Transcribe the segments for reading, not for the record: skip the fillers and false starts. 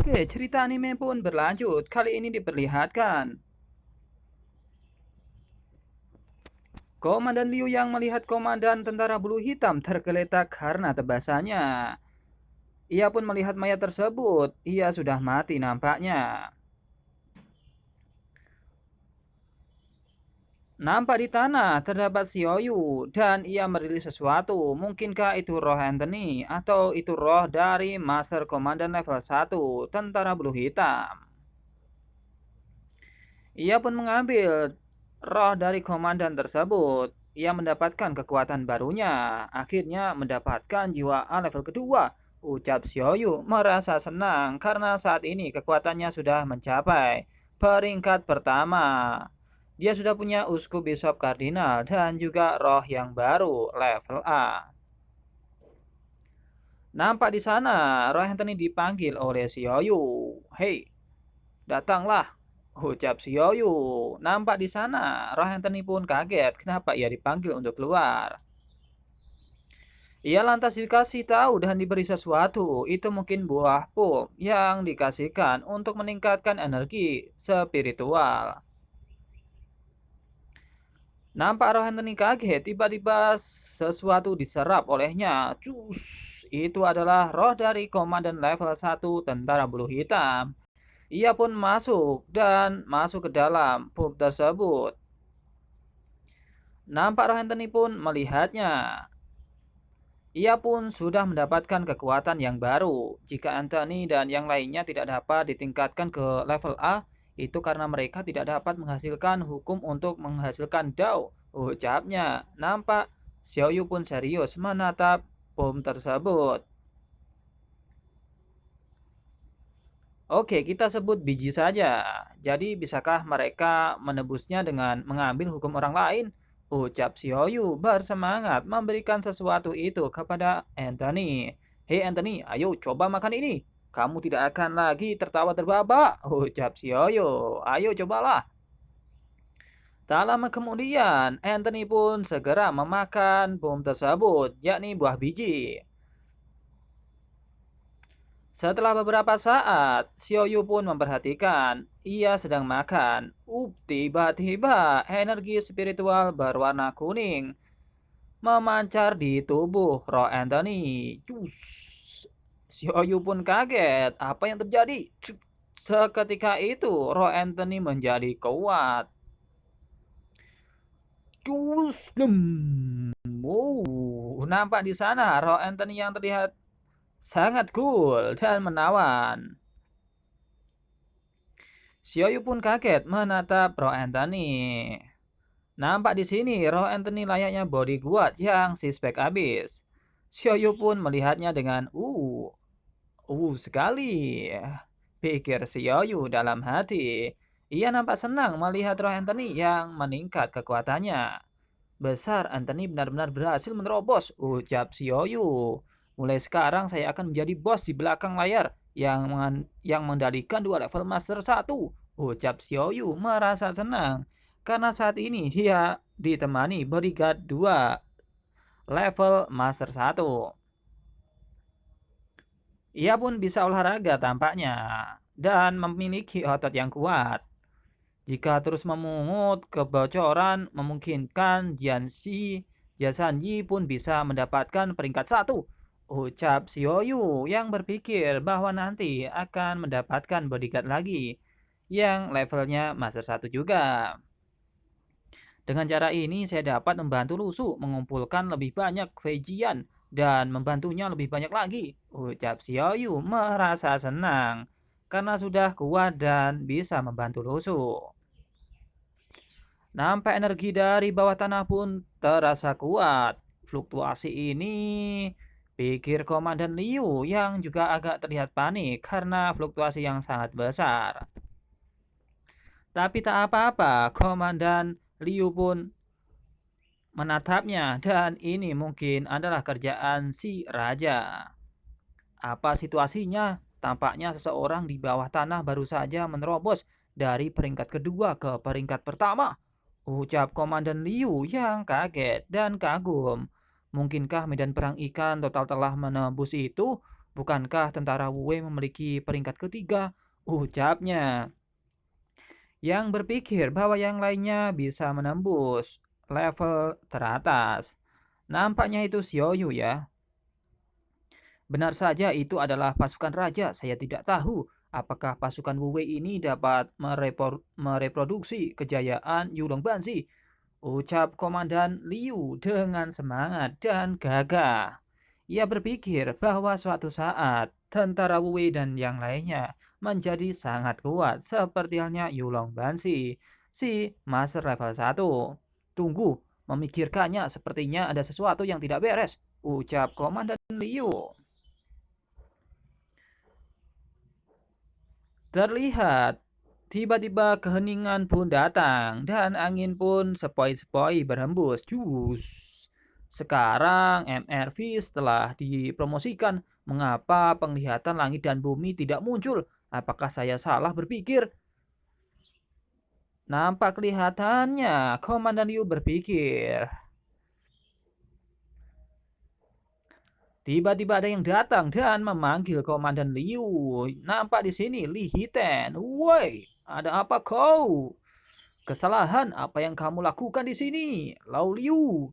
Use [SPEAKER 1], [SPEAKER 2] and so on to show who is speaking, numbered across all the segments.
[SPEAKER 1] Oke, cerita anime pun berlanjut. Kali ini diperlihatkan Komandan Liu yang melihat komandan tentara bulu hitam tergeletak karena tebasannya. Ia pun melihat mayat tersebut. Ia sudah mati nampaknya. Nampak di tanah terdapat Xiaoyu dan ia merilis sesuatu. Mungkinkah itu roh Anthony atau itu roh dari Master Komandan level 1 tentara bulu hitam? Ia pun mengambil roh dari komandan tersebut. Ia mendapatkan kekuatan barunya. Akhirnya mendapatkan jiwa A level kedua. Ucap Xiaoyu merasa senang karena saat ini kekuatannya sudah mencapai peringkat pertama. Dia sudah punya uskup bishop kardinal dan juga roh yang baru level A. Nampak di sana roh Anthony dipanggil oleh Xiaoyu. Hei, datanglah, ucap Xiaoyu. Nampak di sana roh Anthony pun kaget kenapa ia dipanggil untuk keluar. Ia lantas dikasih tahu dan diberi sesuatu. Itu mungkin buah pulp yang dikasihkan untuk meningkatkan energi spiritual. Nampak roh Anthony kaget, tiba-tiba sesuatu diserap olehnya. Cus, itu adalah roh dari komandan level 1 tentara bulu hitam. Ia pun masuk dan masuk ke dalam pub tersebut. Nampak roh Anthony pun melihatnya. Ia pun sudah mendapatkan kekuatan yang baru. Jika Anthony dan yang lainnya tidak dapat ditingkatkan ke level A, itu karena mereka tidak dapat menghasilkan hukum untuk menghasilkan Dao. Ucapnya. Nampak Xiaoyu pun serius menatap bom tersebut. Oke, kita sebut biji saja. Jadi bisakah mereka menebusnya dengan mengambil hukum orang lain? Ucap Xiaoyu bersemangat memberikan sesuatu itu kepada Anthony. Hei Anthony, ayo coba makan ini. Kamu tidak akan lagi tertawa terbahak, ucap Xiaoyu. Ayo cobalah. Tak lama kemudian, Anthony pun segera memakan bom tersebut, yakni buah biji. Setelah beberapa saat, Xiaoyu pun memperhatikan ia sedang makan. Tiba-tiba energi spiritual berwarna kuning memancar di tubuh roh Anthony. Cus. Xiaoyu pun kaget. Apa yang terjadi? Seketika itu, roh Anthony menjadi kuat. Cus. Nampak di sana roh Anthony yang terlihat sangat cool dan menawan. Xiaoyu pun kaget menatap roh Anthony. Nampak di sini roh Anthony layaknya bodyguard yang sispek abis. Xiaoyu pun melihatnya dengan sekali, pikir Xiaoyu dalam hati. Ia nampak senang melihat roh Anthony yang meningkat kekuatannya. Besar, Anthony benar-benar berhasil menerobos, ucap Xiaoyu. Mulai sekarang saya akan menjadi bos di belakang layar yang mendalikan 2 level Master 1, ucap Xiaoyu merasa senang. Karena saat ini dia ditemani bodyguard 2 level Master 1. Ia pun bisa olahraga tampaknya dan memiliki otot yang kuat. Jika terus memungut kebocoran, memungkinkan Jiasanji pun bisa mendapatkan peringkat 1. Ucap Xiaoyu yang berpikir bahwa nanti akan mendapatkan bodyguard lagi yang levelnya Master 1 juga. Dengan cara ini saya dapat membantu Lusu mengumpulkan lebih banyak Veijian dan membantunya lebih banyak lagi. Ucap Xiaoyu merasa senang karena sudah kuat dan bisa membantu Lusu. Nampak energi dari bawah tanah pun terasa kuat. Fluktuasi ini, pikir Komandan Liu yang juga agak terlihat panik karena fluktuasi yang sangat besar. Tapi tak apa-apa, Komandan Liu pun menatapnya dan ini mungkin adalah kerjaan si raja. Apa situasinya? Tampaknya seseorang di bawah tanah baru saja menerobos dari peringkat kedua ke peringkat pertama. Ucap Komandan Liu yang kaget dan kagum. Mungkinkah medan perang ikan total telah menembus itu? Bukankah tentara Wei memiliki peringkat ketiga? Ucapnya. Yang berpikir bahwa yang lainnya bisa menembus level teratas. Nampaknya itu Xiaoyu ya. Benar saja itu adalah pasukan raja. Saya tidak tahu apakah pasukan Wu Wei ini dapat mereproduksi kejayaan Yulong Banzi. Ucap Komandan Liu dengan semangat dan gagah. Ia berpikir bahwa suatu saat tentara Wu Wei dan yang lainnya menjadi sangat kuat seperti halnya Yulong Banzi, si Master level 1. Tunggu, memikirkannya sepertinya ada sesuatu yang tidak beres. Ucap Komandan Liu. Terlihat tiba-tiba keheningan pun datang dan angin pun sepoi-sepoi berhembus. Jus. Sekarang MRV setelah dipromosikan, mengapa penglihatan langit dan bumi tidak muncul? Apakah saya salah berpikir? Nampak kelihatannya Komandan Liu berpikir. Tiba-tiba ada yang datang dan memanggil Komandan Liu. Nampak di sini Li Hiten. Woi, ada apa kau? Kesalahan apa yang kamu lakukan di sini, Lau Liu?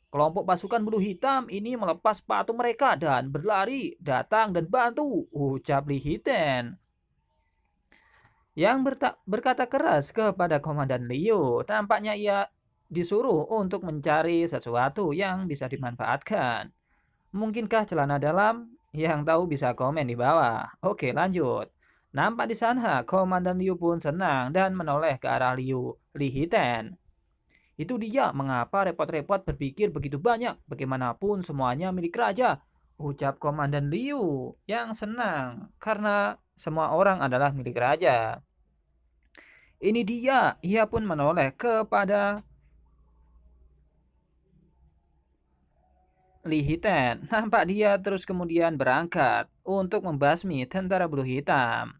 [SPEAKER 1] Kelompok pasukan bulu hitam ini melepas sepatu mereka dan berlari, datang dan bantu, ucap Li Hiten. Yang berkata keras kepada Komandan Liu, tampaknya ia disuruh untuk mencari sesuatu yang bisa dimanfaatkan. Mungkinkah celana dalam? Yang tahu bisa komen di bawah. Oke, lanjut. Nampak di sana Komandan Liu pun senang dan menoleh ke arah Li Hiten. Itu dia mengapa repot-repot berpikir begitu banyak. Bagaimanapun semuanya milik raja. Ucap Komandan Liu yang senang karena semua orang adalah milik raja. Ini dia. Ia pun menoleh kepada Li Hiten. Nampak dia terus kemudian berangkat untuk membasmi tentara bulu hitam.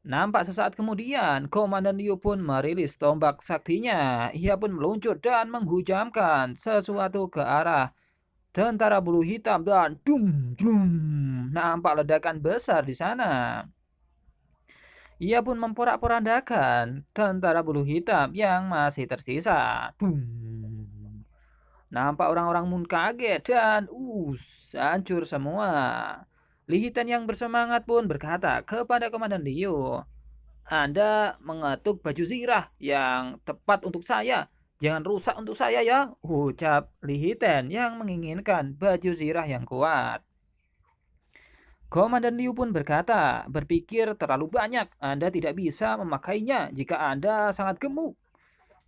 [SPEAKER 1] Nampak sesaat kemudian, Komandan Liu pun merilis tombak saktinya. Ia pun meluncur dan menghujamkan sesuatu ke arah tentara bulu hitam dan dum. Nampak ledakan besar di sana. Ia pun memporak-porandakan tentara bulu hitam yang masih tersisa. Nampak orang-orang pun kaget dan hancur semua. Li Hitan yang bersemangat pun berkata kepada Komandan Liu, Anda mengetuk baju zirah yang tepat untuk saya. Jangan rusak untuk saya ya, ucap Li Hitan yang menginginkan baju zirah yang kuat. Komandan Liu pun berkata, berpikir terlalu banyak, Anda tidak bisa memakainya jika Anda sangat gemuk.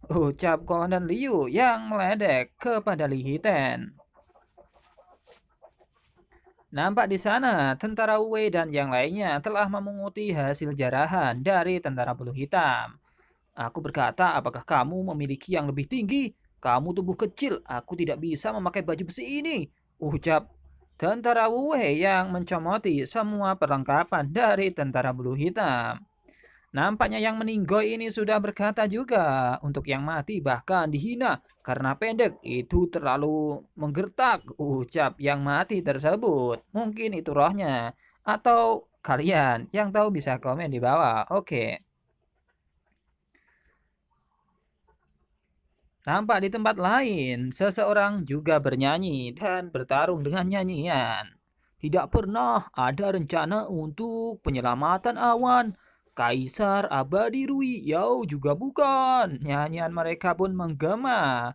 [SPEAKER 1] Ucap Komandan Liu yang meledek kepada Li Hiten. Nampak di sana tentara Wei dan yang lainnya telah memunguti hasil jarahan dari tentara bulu hitam. Aku berkata, apakah kamu memiliki yang lebih tinggi? Kamu tubuh kecil, aku tidak bisa memakai baju besi ini. Ucap tentara Wei yang mencomoti semua perlengkapan dari tentara bulu hitam. Nampaknya yang meninggoy ini sudah berkata juga untuk yang mati bahkan dihina karena pendek itu terlalu menggertak, ucap yang mati tersebut. Mungkin itu rohnya atau kalian yang tahu bisa komen di bawah. Oke. Nampak di tempat lain seseorang juga bernyanyi dan bertarung dengan nyanyian. Tidak pernah ada rencana untuk penyelamatan awan. Kaisar Abadi Rui Yao juga bukan. Nyanyian mereka pun menggema.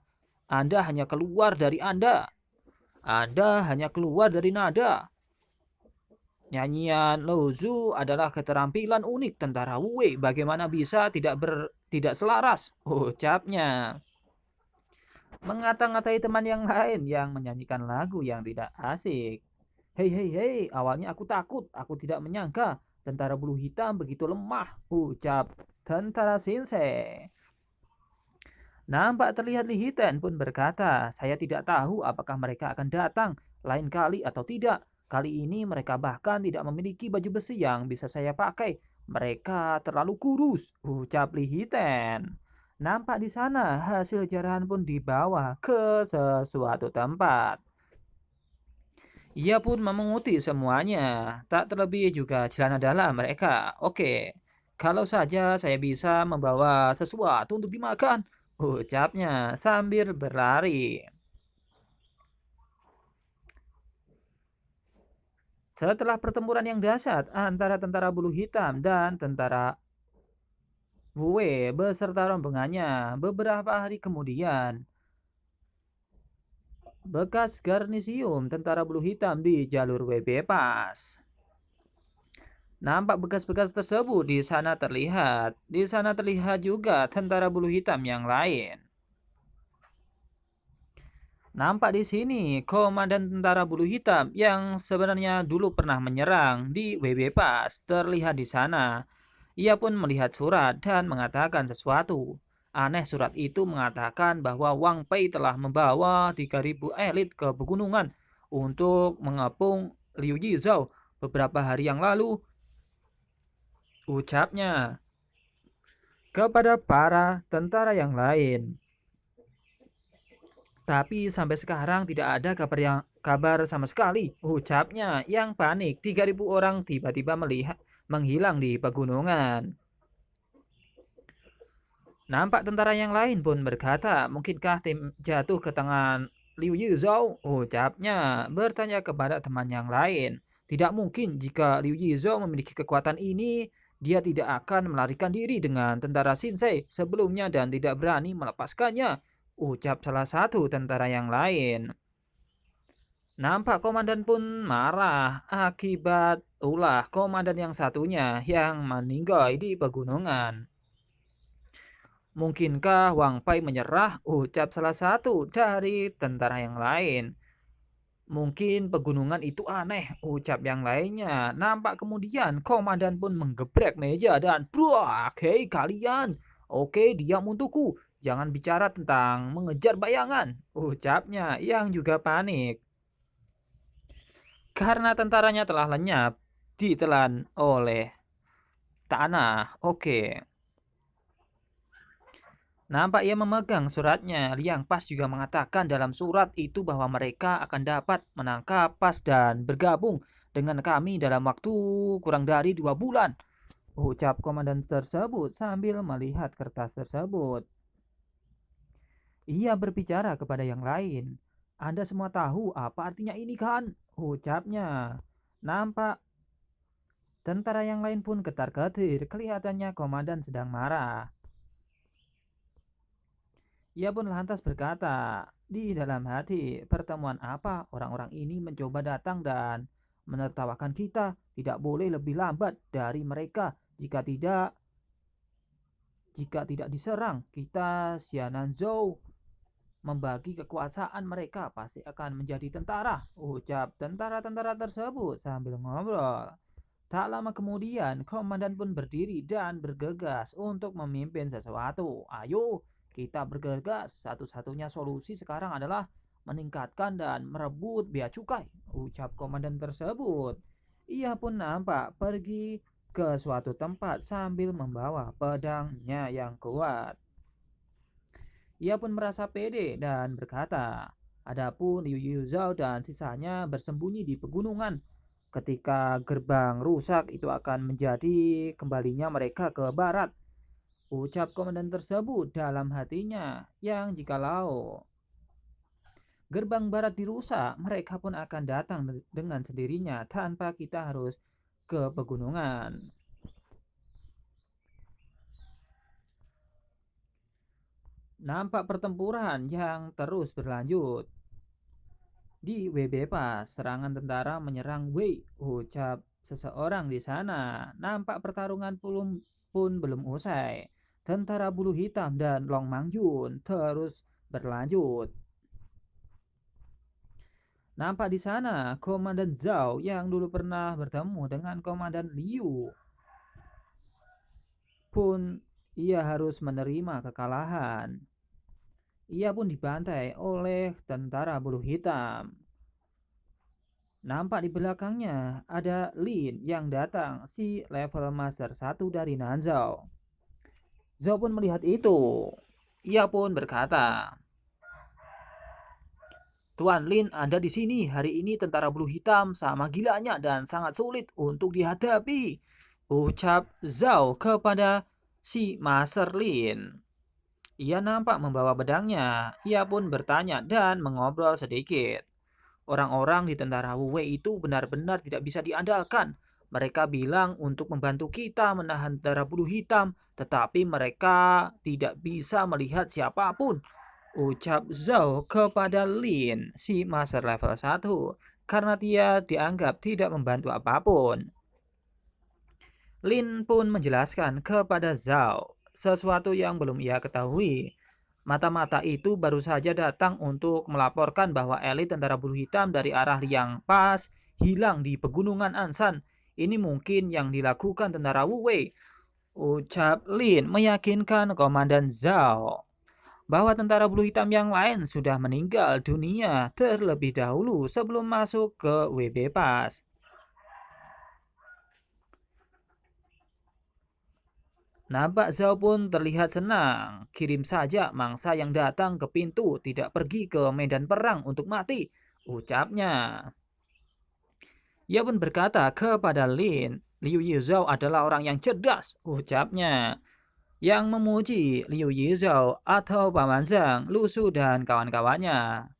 [SPEAKER 1] Anda hanya keluar dari Anda. Anda hanya keluar dari nada. Nyanyian Lozu adalah keterampilan unik tentara Wei. Bagaimana bisa tidak selaras? Ucapnya. Mengata-ngatai teman yang lain yang menyanyikan lagu yang tidak asik. Hei, awalnya aku takut. Aku tidak menyangka tentara bulu hitam begitu lemah, ucap tentara Shinsei. Nampak terlihat Li Hiten pun berkata, saya tidak tahu apakah mereka akan datang lain kali atau tidak. Kali ini mereka bahkan tidak memiliki baju besi yang bisa saya pakai. Mereka terlalu kurus, ucap Li Hiten. Nampak di sana hasil jarahan pun dibawa ke sesuatu tempat. Ia pun memunguti semuanya, tak terlebih juga celana dalam mereka. Oke, kalau saja saya bisa membawa sesuatu untuk dimakan, ucapnya sambil berlari. Setelah pertempuran yang dahsyat antara tentara bulu hitam dan tentara Wei beserta rombongannya, beberapa hari kemudian, bekas garnisium tentara bulu hitam di jalur Wei bebas. Nampak bekas-bekas tersebut di sana terlihat. Di sana terlihat juga tentara bulu hitam yang lain. Nampak di sini komandan tentara bulu hitam yang sebenarnya dulu pernah menyerang di WB Pas terlihat di sana. Ia pun melihat surat dan mengatakan sesuatu. Aneh, surat itu mengatakan bahwa Wang Pei telah membawa 3.000 elit ke pegunungan untuk mengepung Liu Yizhou beberapa hari yang lalu, ucapnya kepada para tentara yang lain. Tapi sampai sekarang tidak ada kabar sama sekali, ucapnya yang panik. 3.000 orang tiba-tiba menghilang di pegunungan. Nampak tentara yang lain pun berkata, mungkinkah tim jatuh ke tangan Liu Yizhou? Ucapnya bertanya kepada teman yang lain. Tidak mungkin, jika Liu Yizhou memiliki kekuatan ini, dia tidak akan melarikan diri dengan tentara Shinsei sebelumnya dan tidak berani melepaskannya, ucap salah satu tentara yang lain. Nampak komandan pun marah akibat ulah komandan yang satunya yang meninggal di pegunungan. Mungkinkah Wang Pai menyerah? Ucap salah satu dari tentara yang lain. Mungkin pegunungan itu aneh, ucap yang lainnya. Nampak kemudian komandan pun menggebrek meja dan "Bruah, hei kalian, oke diam untukku. Jangan bicara tentang mengejar bayangan," ucapnya yang juga panik. Karena tentaranya telah lenyap, ditelan oleh tanah. Oke. Nampak ia memegang suratnya. Liang Pas juga mengatakan dalam surat itu bahwa mereka akan dapat menangkap Pas dan bergabung dengan kami dalam waktu kurang dari 2 bulan. Ucap komandan tersebut sambil melihat kertas tersebut. Ia berbicara kepada yang lain. Anda semua tahu apa artinya ini kan? Ucapnya. Nampak tentara yang lain pun ketar-ketir. Kelihatannya komandan sedang marah. Ia pun lantas berkata di dalam hati, pertemuan apa? Orang-orang ini mencoba datang dan menertawakan kita. Tidak boleh lebih lambat dari mereka. Jika tidak diserang, kita Xianan Zhou membagi kekuasaan, mereka pasti akan menjadi tentara, ucap tentara-tentara tersebut sambil ngobrol. Tak lama kemudian, komandan pun berdiri dan bergegas untuk memimpin sesuatu. Ayo, kita bergegas. Satu-satunya solusi sekarang adalah meningkatkan dan merebut bea cukai, ucap komandan tersebut. Ia pun nampak pergi ke suatu tempat sambil membawa pedangnya yang kuat. Ia pun merasa pede dan berkata, adapun Liu Yuzhou dan sisanya bersembunyi di pegunungan. Ketika gerbang rusak, itu akan menjadi kembalinya mereka ke barat. Ucap komandan tersebut dalam hatinya, yang jikalau gerbang barat dirusak, mereka pun akan datang dengan sendirinya tanpa kita harus ke pegunungan. Nampak pertempuran yang terus berlanjut. Di WB Pas, serangan tentara menyerang Wei, ucap seseorang di sana. Nampak pertarungan pun belum usai. Tentara bulu hitam dan Long Mangjun terus berlanjut. Nampak di sana Komandan Zhao yang dulu pernah bertemu dengan Komandan Liu pun ia harus menerima kekalahan. Ia pun dibantai oleh tentara bulu hitam. Nampak di belakangnya ada Lin yang datang, si level master 1 dari Nanzhao. Zhao pun melihat itu. Ia pun berkata, Tuan Lin ada di sini. Hari ini tentara bulu hitam sama gilanya dan sangat sulit untuk dihadapi. Ucap Zhao kepada si Master Lin. Ia nampak membawa pedangnya. Ia pun bertanya dan mengobrol sedikit. Orang-orang di tentara Wu Wei itu benar-benar tidak bisa diandalkan. Mereka bilang untuk membantu kita menahan tentara bulu hitam, tetapi mereka tidak bisa melihat siapapun. Ucap Zhao kepada Lin, si Master level 1, karena dia dianggap tidak membantu apapun. Lin pun menjelaskan kepada Zhao sesuatu yang belum ia ketahui. Mata-mata itu baru saja datang untuk melaporkan bahwa elit tentara bulu hitam dari arah Liang Pas hilang di pegunungan Ansan. Ini mungkin yang dilakukan tentara Wu Wei. Ucap Lin meyakinkan Komandan Zhao bahwa tentara bulu hitam yang lain sudah meninggal dunia terlebih dahulu sebelum masuk ke WB Pas. Nampak Zhao pun terlihat senang. Kirim saja mangsa yang datang ke pintu, tidak pergi ke medan perang untuk mati, ucapnya. Ia pun berkata kepada Lin, Liu Yizhao adalah orang yang cerdas, ucapnya. Yang memuji Liu Yizhao atau Paman Zhang, Lu Su dan kawan-kawannya.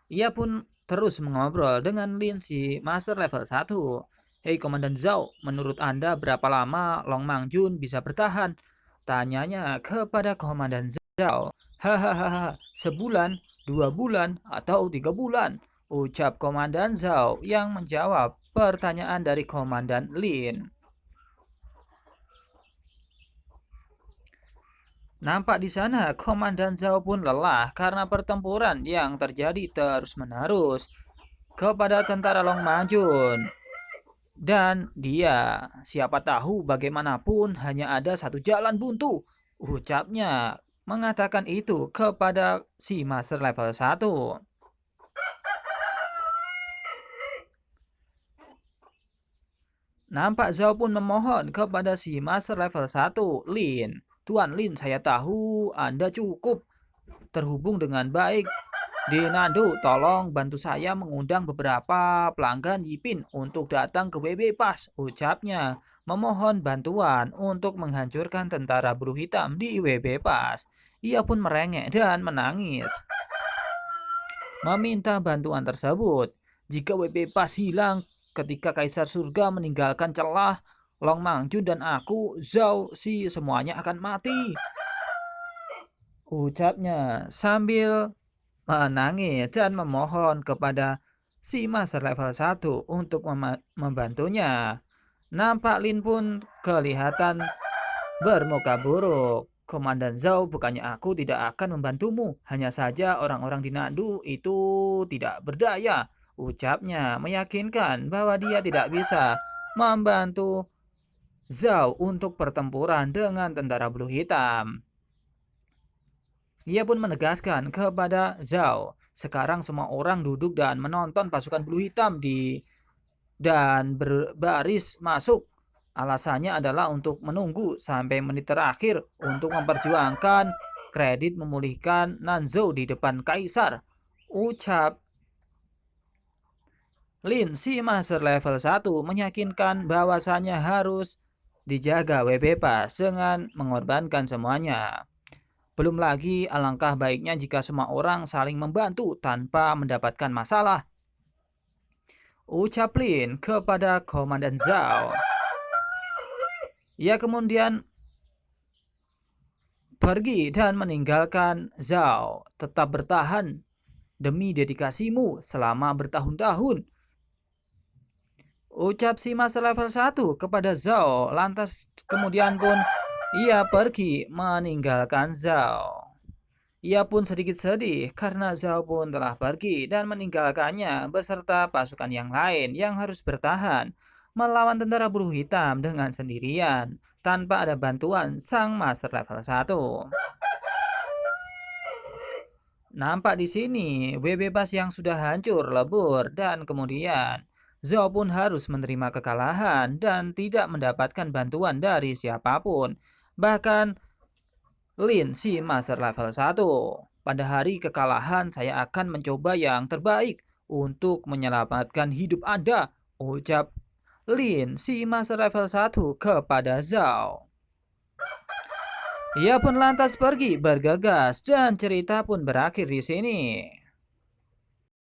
[SPEAKER 1] Ia pun terus mengobrol dengan Lin si Master level 1. Hei Komandan Zhao, menurut Anda berapa lama Long Mangjun bisa bertahan? Tanyanya kepada Komandan Zhao. Hahaha, sebulan, 2 bulan, atau 3 bulan? Ucap Komandan Zhao yang menjawab pertanyaan dari Komandan Lin. Nampak di sana Komandan Zhao pun lelah karena pertempuran yang terjadi terus-menerus kepada tentara Long Manjun. Dan dia, siapa tahu bagaimanapun hanya ada satu jalan buntu, ucapnya mengatakan itu kepada si Master level 1. Nampak Zhao pun memohon kepada si Master level 1, Lin. Tuan Lin, saya tahu Anda cukup terhubung dengan baik di Nando, tolong bantu saya mengundang beberapa pelanggan Yipin untuk datang ke WB Pas, ucapnya, memohon bantuan untuk menghancurkan tentara bulu hitam di WB Pas. Ia pun merengek dan menangis, meminta bantuan tersebut. Jika WB Pas hilang ketika Kaisar Surga meninggalkan celah, Long Mangjun dan aku, Zhao Si, semuanya akan mati, ucapnya sambil menangis dan memohon kepada si Master level 1 untuk membantunya. Nampak Lin pun kelihatan bermuka buruk. Komandan Zhao, bukannya aku tidak akan membantumu, hanya saja orang-orang di Nandu itu tidak berdaya, ucapnya meyakinkan bahwa dia tidak bisa membantu Zhao untuk pertempuran dengan tentara bulu hitam. Ia pun menegaskan kepada Zhao, sekarang semua orang duduk dan menonton pasukan bulu hitam dan berbaris masuk. Alasannya adalah untuk menunggu sampai menit terakhir untuk memperjuangkan kredit memulihkan Nanzhou di depan Kaisar, ucap Lin si Master level 1 meyakinkan bahwasannya harus dijaga WB Pas dengan mengorbankan semuanya. Belum lagi alangkah baiknya jika semua orang saling membantu tanpa mendapatkan masalah, ucap Lin kepada Komandan Zhao. Ia kemudian pergi dan meninggalkan Zhao. Tetap bertahan demi dedikasimu selama bertahun-tahun, ucap si Master level 1 kepada Zhao. Lantas kemudian pun ia pergi meninggalkan Zhao. Ia pun sedikit sedih karena Zhao pun telah pergi dan meninggalkannya beserta pasukan yang lain yang harus bertahan melawan tentara bulu hitam dengan sendirian tanpa ada bantuan sang Master level 1. Nampak di sini WB Pas yang sudah hancur lebur dan kemudian Zhao pun harus menerima kekalahan dan tidak mendapatkan bantuan dari siapapun. Bahkan Lin si Master level 1. Pada hari kekalahan saya akan mencoba yang terbaik untuk menyelamatkan hidup Anda, ucap Lin si Master level 1 kepada Zhao. Ia pun lantas pergi bergegas dan cerita pun berakhir di sini.